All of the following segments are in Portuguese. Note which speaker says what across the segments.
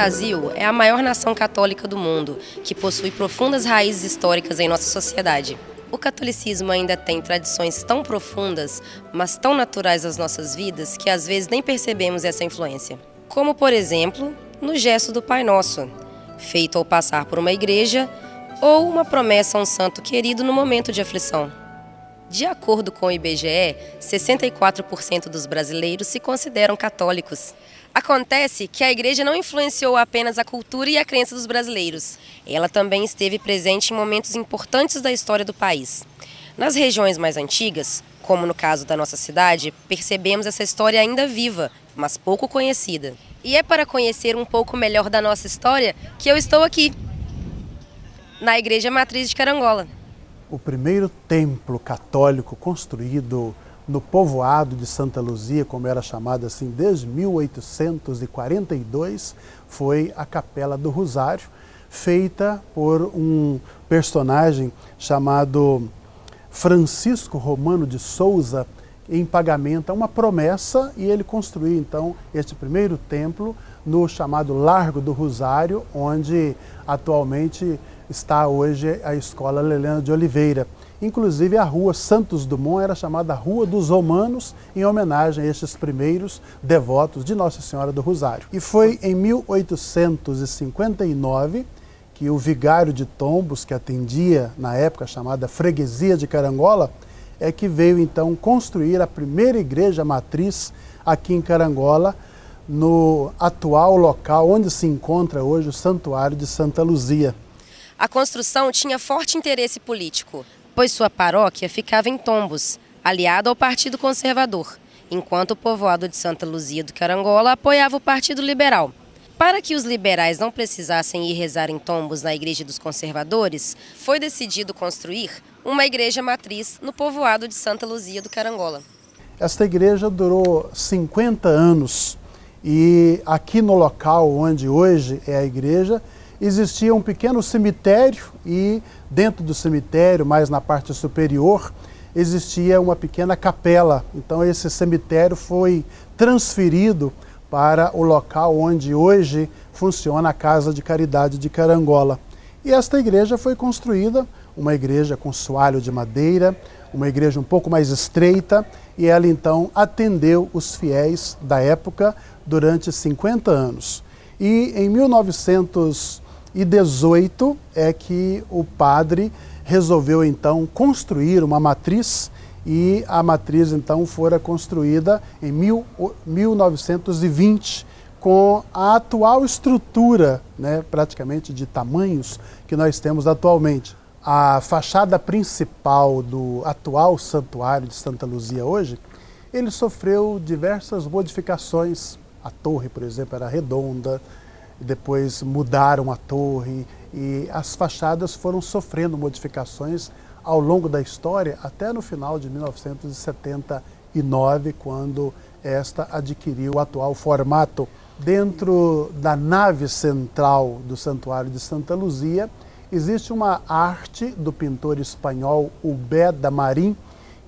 Speaker 1: Brasil é a maior nação católica do mundo, que possui profundas raízes históricas em nossa sociedade. O catolicismo ainda tem tradições tão profundas, mas tão naturais às nossas vidas, que às vezes nem percebemos essa influência. Como, por exemplo, no gesto do Pai Nosso, feito ao passar por uma igreja, ou uma promessa a um santo querido no momento de aflição. De acordo com o IBGE, 64% dos brasileiros se consideram católicos. Acontece que a igreja não influenciou apenas a cultura e a crença dos brasileiros. Ela também esteve presente em momentos importantes da história do país. Nas regiões mais antigas, como no caso da nossa cidade, percebemos essa história ainda viva, mas pouco conhecida. E é para conhecer um pouco melhor da nossa história que eu estou aqui, na Igreja Matriz de Carangola.
Speaker 2: O primeiro templo católico construído no povoado de Santa Luzia, como era chamado assim desde 1842, foi a Capela do Rosário, feita por um personagem chamado Francisco Romano de Souza, em pagamento a uma promessa, e ele construiu então este primeiro templo no chamado Largo do Rosário, onde atualmente está hoje a Escola Helena de Oliveira. Inclusive a rua Santos Dumont era chamada Rua dos Romanos, em homenagem a estes primeiros devotos de Nossa Senhora do Rosário. E foi em 1859 que o vigário de Tombos, que atendia na época chamada Freguesia de Carangola, é que veio então construir a primeira igreja matriz aqui em Carangola, no atual local onde se encontra hoje o Santuário de Santa Luzia.
Speaker 1: A construção tinha forte interesse político, pois sua paróquia ficava em Tombos, aliada ao Partido Conservador, enquanto o povoado de Santa Luzia do Carangola apoiava o Partido Liberal. Para que os liberais não precisassem ir rezar em Tombos na Igreja dos Conservadores, foi decidido construir uma igreja matriz no povoado de Santa Luzia do Carangola.
Speaker 2: Esta igreja durou 50 anos e aqui no local onde hoje é a igreja, existia um pequeno cemitério e dentro do cemitério, mais na parte superior, existia uma pequena capela. Então esse cemitério foi transferido para o local onde hoje funciona a Casa de Caridade de Carangola. E esta igreja foi construída, uma igreja com soalho de madeira, uma igreja um pouco mais estreita, e ela então atendeu os fiéis da época durante 50 anos. E em 1918 é que o padre resolveu então construir uma matriz, e a matriz então fora construída em 1920 com a atual estrutura, praticamente de tamanhos que nós temos atualmente. A fachada principal do atual santuário de Santa Luzia hoje, ele sofreu diversas modificações. A torre, por exemplo, era redonda, depois mudaram a torre e as fachadas foram sofrendo modificações ao longo da história, até no final de 1979, quando esta adquiriu o atual formato. Dentro da nave central do Santuário de Santa Luzia, existe uma arte do pintor espanhol Ubeda Marín,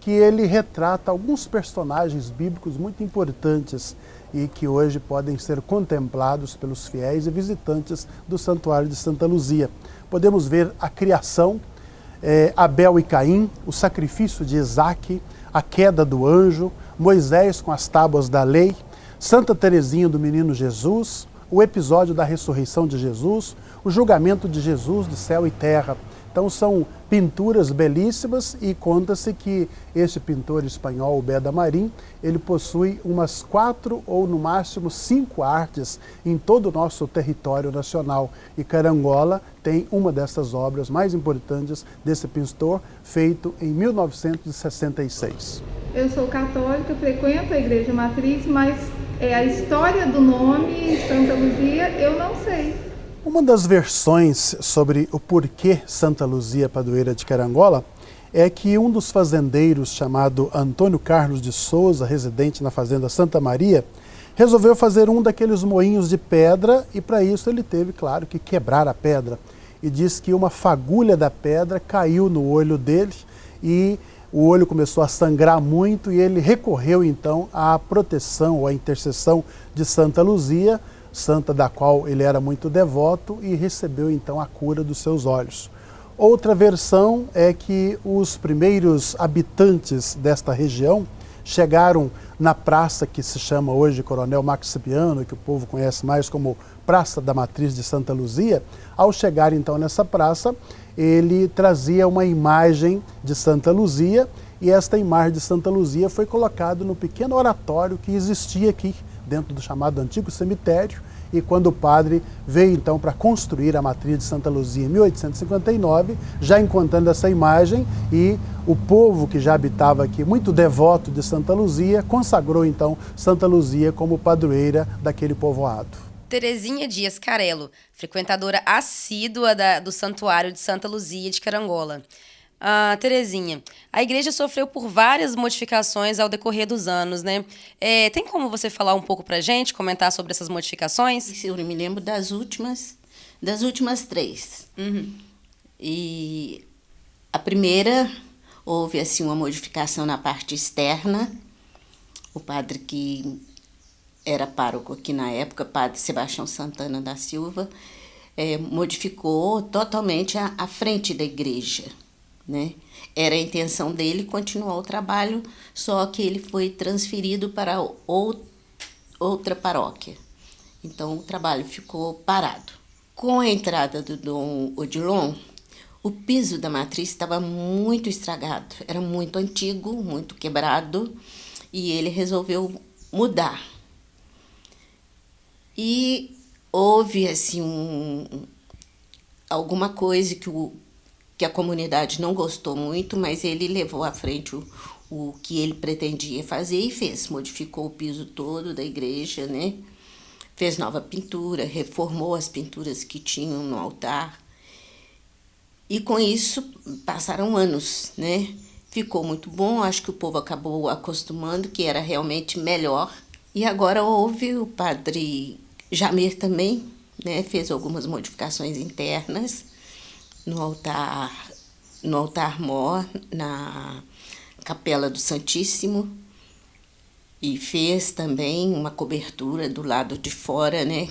Speaker 2: que ele retrata alguns personagens bíblicos muito importantes e que hoje podem ser contemplados pelos fiéis e visitantes do Santuário de Santa Luzia. Podemos ver a criação, Abel e Caim, o sacrifício de Isaque, a queda do anjo, Moisés com as tábuas da lei, Santa Teresinha do Menino Jesus, o episódio da ressurreição de Jesus, o julgamento de Jesus de céu e terra. Então são pinturas belíssimas e conta-se que este pintor espanhol, Ubeda Marín, ele possui umas 4 ou no máximo 5 artes em todo o nosso território nacional. E Carangola tem uma dessas obras mais importantes desse pintor, feito em 1966.
Speaker 3: Eu sou católica, frequento a Igreja Matriz, mas a história do nome Santa Luzia eu não sei.
Speaker 2: Uma das versões sobre o porquê Santa Luzia Padroeira de Carangola é que um dos fazendeiros, chamado Antônio Carlos de Souza, residente na fazenda Santa Maria, resolveu fazer um daqueles moinhos de pedra e para isso ele teve, claro, que quebrar a pedra. E diz que uma fagulha da pedra caiu no olho dele e o olho começou a sangrar muito e ele recorreu então à proteção ou à intercessão de Santa Luzia, santa da qual ele era muito devoto, e recebeu então a cura dos seus olhos. Outra versão é que os primeiros habitantes desta região chegaram na praça que se chama hoje Coronel Maxipiano, que o povo conhece mais como Praça da Matriz de Santa Luzia. Ao chegar então nessa praça, ele trazia uma imagem de Santa Luzia, e esta imagem de Santa Luzia foi colocada no pequeno oratório que existia aqui dentro do chamado Antigo Cemitério. E quando o padre veio então para construir a matriz de Santa Luzia em 1859, já encontrando essa imagem, e o povo que já habitava aqui, muito devoto de Santa Luzia, consagrou então Santa Luzia como padroeira daquele povoado.
Speaker 1: Terezinha Dias Carello, frequentadora assídua do Santuário de Santa Luzia de Carangola. Terezinha, a igreja sofreu por várias modificações ao decorrer dos anos, né? Tem como você falar um pouco pra gente, comentar sobre essas modificações?
Speaker 4: Eu me lembro das últimas 3.
Speaker 1: Uhum.
Speaker 4: E a primeira, houve assim uma modificação na parte externa. O padre que era pároco aqui na época, padre Sebastião Santana da Silva, modificou totalmente a frente da igreja, né? Era a intenção dele continuar o trabalho, só que ele foi transferido para outra paróquia. Então o trabalho ficou parado. Com a entrada do Dom Odilon, o piso da matriz estava muito estragado, era muito antigo, muito quebrado, e ele resolveu mudar. E houve assim alguma coisa que a comunidade não gostou muito, mas ele levou à frente o que ele pretendia fazer e fez. Modificou o piso todo da igreja, né? Fez nova pintura, reformou as pinturas que tinham no altar. E com isso passaram anos, né? Ficou muito bom, acho que o povo acabou acostumando, que era realmente melhor. E agora houve o padre Jamir também, né? Fez algumas modificações internas no altar-mor, na Capela do Santíssimo, e fez também uma cobertura do lado de fora, né,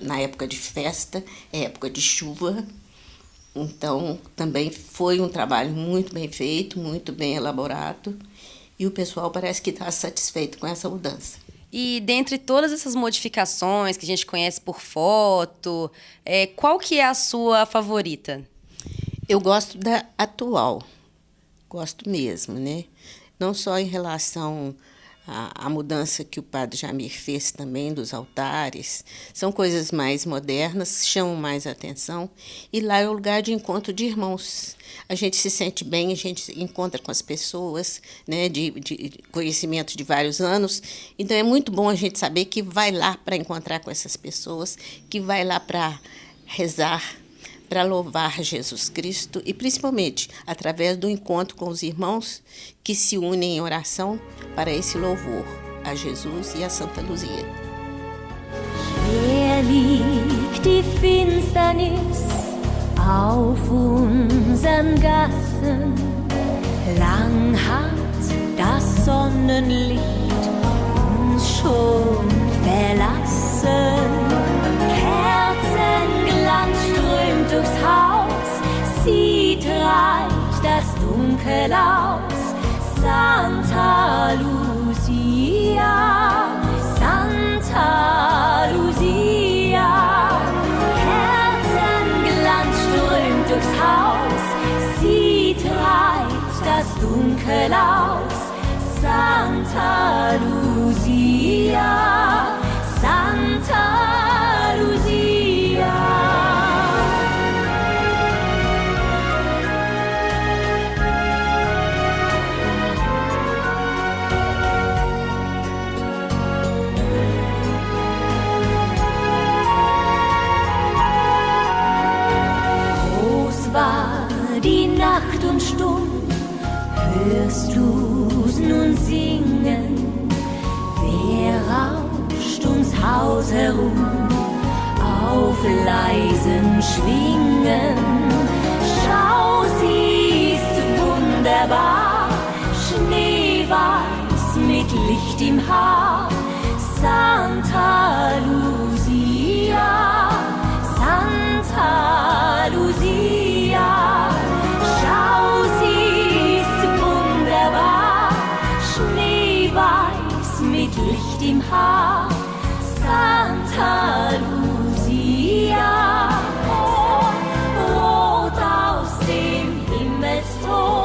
Speaker 4: na época de festa, época de chuva. Então, também foi um trabalho muito bem feito, muito bem elaborado, e o pessoal parece que está satisfeito com essa mudança.
Speaker 1: E dentre todas essas modificações que a gente conhece por foto, qual que é a sua favorita?
Speaker 4: Eu gosto da atual, gosto mesmo, né? Não só em relação à mudança que o padre Jamir fez também dos altares, são coisas mais modernas, chamam mais a atenção, e lá é o lugar de encontro de irmãos. A gente se sente bem, a gente encontra com as pessoas, né, de conhecimento de vários anos, então é muito bom a gente saber que vai lá para encontrar com essas pessoas, que vai lá para rezar, para louvar Jesus Cristo, e principalmente através do encontro com os irmãos que se unem em oração para esse louvor a Jesus e a Santa Luzia.
Speaker 5: Schwer liegt die Finsternis auf unseren Gassen, lang hat das Sonnenlicht uns schon verlassen. Kerzenglanz strömt durchs Haus, sie treibt das Dunkel aus. Santa Lucia, Santa Lucia. Kerzenglanz strömt durchs Haus, sie treibt das Dunkel aus. Santa Lucia, Santa Lucia. Groß war die Nacht und stumm, hörst du's nun singen? Wer rauscht ums Haus herum auf leisen Schwingen? Schau, sie ist wunderbar, schneeweiß mit Licht im Haar, Santa Lucia. des Todes.